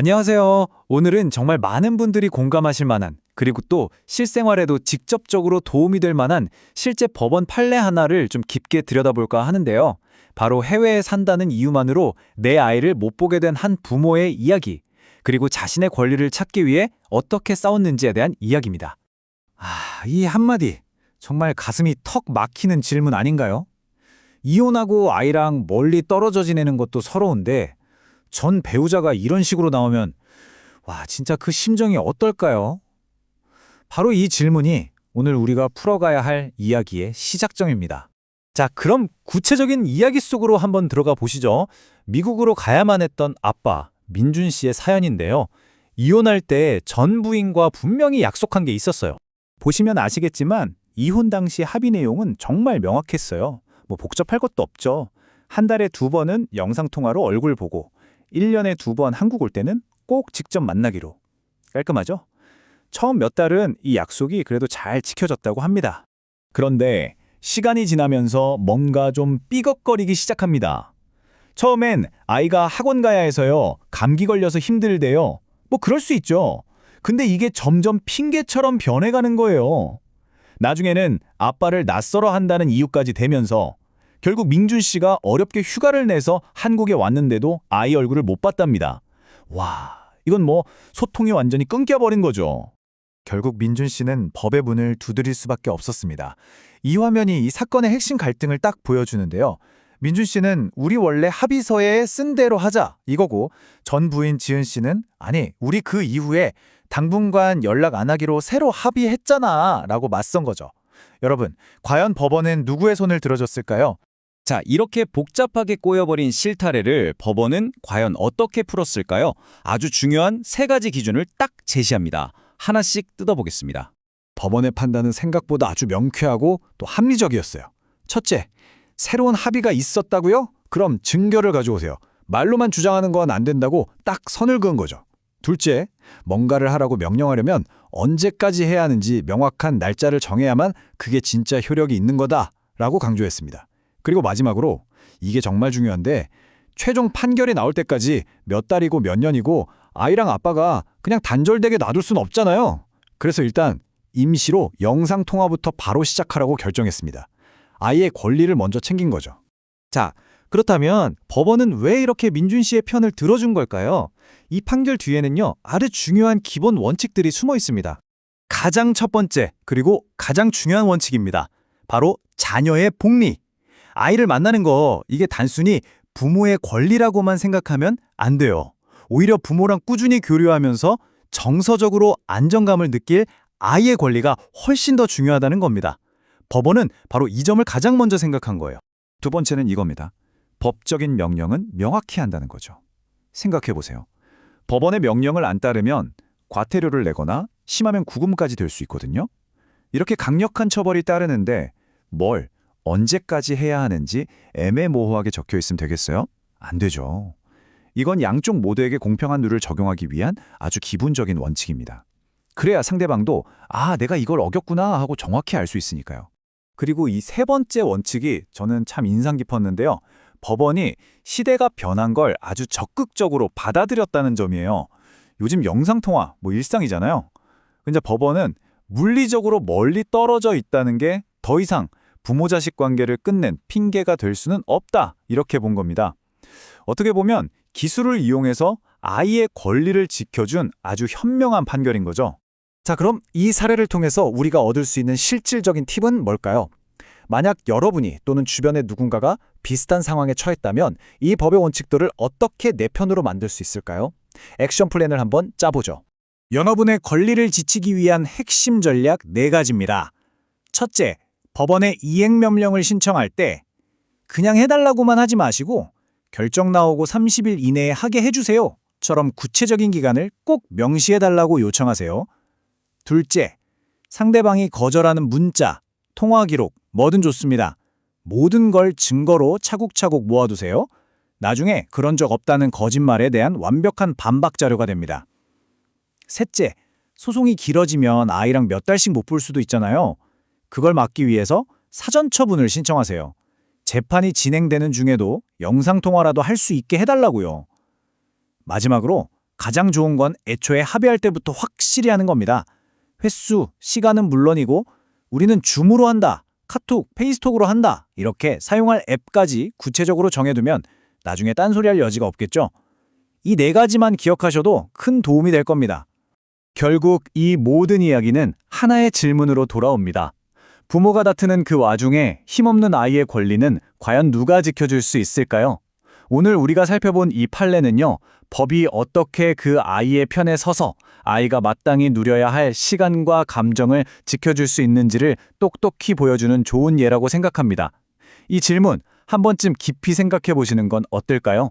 안녕하세요. 오늘은 정말 많은 분들이 공감하실 만한, 그리고 또 실생활에도 직접적으로 도움이 될 만한 실제 법원 판례 하나를 좀 깊게 들여다볼까 하는데요. 바로 해외에 산다는 이유만으로 내 아이를 못 보게 된 한 부모의 이야기, 그리고 자신의 권리를 찾기 위해 어떻게 싸웠는지에 대한 이야기입니다. 이 한마디, 정말 가슴이 턱 막히는 질문 아닌가요? 이혼하고 아이랑 멀리 떨어져 지내는 것도 서러운데 전 배우자가 이런 식으로 나오면 진짜 그 심정이 어떨까요? 바로 이 질문이 오늘 우리가 풀어가야 할 이야기의 시작점입니다. 자, 그럼 구체적인 이야기 속으로 한번 들어가 보시죠. 미국으로 가야만 했던 아빠, 민준 씨의 사연인데요. 이혼할 때 전 부인과 분명히 약속한 게 있었어요. 보시면 아시겠지만 이혼 당시 합의 내용은 정말 명확했어요. 복잡할 것도 없죠. 한 달에 2번은 영상통화로 얼굴 보고 1년에 2번 한국 올 때는 꼭 직접 만나기로. 깔끔하죠? 처음 몇 달은 이 약속이 그래도 잘 지켜졌다고 합니다. 그런데 시간이 지나면서 뭔가 좀 삐걱거리기 시작합니다. 처음엔 아이가 학원 가야 해서요. 감기 걸려서 힘들대요. 그럴 수 있죠. 근데 이게 점점 핑계처럼 변해가는 거예요. 나중에는 아빠를 낯설어 한다는 이유까지 대면서 결국 민준 씨가 어렵게 휴가를 내서 한국에 왔는데도 아이 얼굴을 못 봤답니다. 이건 소통이 완전히 끊겨버린 거죠. 결국 민준 씨는 법의 문을 두드릴 수밖에 없었습니다. 이 화면이 이 사건의 핵심 갈등을 딱 보여주는데요. 민준 씨는 우리 원래 합의서에 쓴 대로 하자 이거고, 전 부인 지은 씨는 아니 우리 그 이후에 당분간 연락 안 하기로 새로 합의했잖아 라고 맞선 거죠. 여러분, 과연 법원은 누구의 손을 들어줬을까요? 자, 이렇게 복잡하게 꼬여버린 실타래를 법원은 과연 어떻게 풀었을까요? 아주 중요한 3가지 기준을 딱 제시합니다. 하나씩 뜯어보겠습니다. 법원의 판단은 생각보다 아주 명쾌하고 또 합리적이었어요. 첫째, 새로운 합의가 있었다고요? 그럼 증거를 가져오세요. 말로만 주장하는 건 안 된다고 딱 선을 그은 거죠. 둘째, 뭔가를 하라고 명령하려면 언제까지 해야 하는지 명확한 날짜를 정해야만 그게 진짜 효력이 있는 거다라고 강조했습니다. 그리고 마지막으로, 이게 정말 중요한데, 최종 판결이 나올 때까지 몇 달이고 몇 년이고 아이랑 아빠가 그냥 단절되게 놔둘 순 없잖아요. 그래서 일단 임시로 영상통화부터 바로 시작하라고 결정했습니다. 아이의 권리를 먼저 챙긴 거죠. 자, 그렇다면 법원은 왜 이렇게 민준 씨의 편을 들어준 걸까요? 이 판결 뒤에는요, 아주 중요한 기본 원칙들이 숨어 있습니다. 가장 첫 번째, 그리고 가장 중요한 원칙입니다. 바로 자녀의 복리. 아이를 만나는 거, 이게 단순히 부모의 권리라고만 생각하면 안 돼요. 오히려 부모랑 꾸준히 교류하면서 정서적으로 안정감을 느낄 아이의 권리가 훨씬 더 중요하다는 겁니다. 법원은 바로 이 점을 가장 먼저 생각한 거예요. 두 번째는 이겁니다. 법적인 명령은 명확히 한다는 거죠. 생각해보세요. 법원의 명령을 안 따르면 과태료를 내거나 심하면 구금까지 될 수 있거든요. 이렇게 강력한 처벌이 따르는데 뭘 언제까지 해야 하는지 애매모호하게 적혀 있으면 되겠어요? 안 되죠. 이건 양쪽 모두에게 공평한 룰을 적용하기 위한 아주 기본적인 원칙입니다. 그래야 상대방도 내가 이걸 어겼구나 하고 정확히 알 수 있으니까요. 그리고 이 3번째 원칙이 저는 참 인상 깊었는데요. 법원이 시대가 변한 걸 아주 적극적으로 받아들였다는 점이에요. 요즘 영상통화 일상이잖아요. 근데 법원은 물리적으로 멀리 떨어져 있다는 게 더 이상 부모-자식 관계를 끝낸 핑계가 될 수는 없다, 이렇게 본 겁니다. 어떻게 보면 기술을 이용해서 아이의 권리를 지켜준 아주 현명한 판결인 거죠. 자, 그럼 이 사례를 통해서 우리가 얻을 수 있는 실질적인 팁은 뭘까요? 만약 여러분이 또는 주변의 누군가가 비슷한 상황에 처했다면 이 법의 원칙들을 어떻게 내 편으로 만들 수 있을까요? 액션 플랜을 한번 짜보죠. 여러분의 권리를 지키기 위한 핵심 전략 4가지입니다. 첫째, 법원에 이행명령을 신청할 때 그냥 해달라고만 하지 마시고 결정 나오고 30일 이내에 하게 해주세요 처럼 구체적인 기간을 꼭 명시해달라고 요청하세요. 둘째, 상대방이 거절하는 문자, 통화 기록, 뭐든 좋습니다. 모든 걸 증거로 차곡차곡 모아두세요. 나중에 그런 적 없다는 거짓말에 대한 완벽한 반박 자료가 됩니다. 셋째, 소송이 길어지면 아이랑 몇 달씩 못 볼 수도 있잖아요. 그걸 막기 위해서 사전 처분을 신청하세요. 재판이 진행되는 중에도 영상통화라도 할 수 있게 해달라고요. 마지막으로 가장 좋은 건 애초에 합의할 때부터 확실히 하는 겁니다. 횟수, 시간은 물론이고 우리는 줌으로 한다, 카톡, 페이스톡으로 한다 이렇게 사용할 앱까지 구체적으로 정해두면 나중에 딴소리할 여지가 없겠죠. 이 네 가지만 기억하셔도 큰 도움이 될 겁니다. 결국 이 모든 이야기는 하나의 질문으로 돌아옵니다. 부모가 다투는 그 와중에 힘없는 아이의 권리는 과연 누가 지켜줄 수 있을까요? 오늘 우리가 살펴본 이 판례는요, 법이 어떻게 그 아이의 편에 서서 아이가 마땅히 누려야 할 시간과 감정을 지켜줄 수 있는지를 똑똑히 보여주는 좋은 예라고 생각합니다. 이 질문 한 번쯤 깊이 생각해 보시는 건 어떨까요?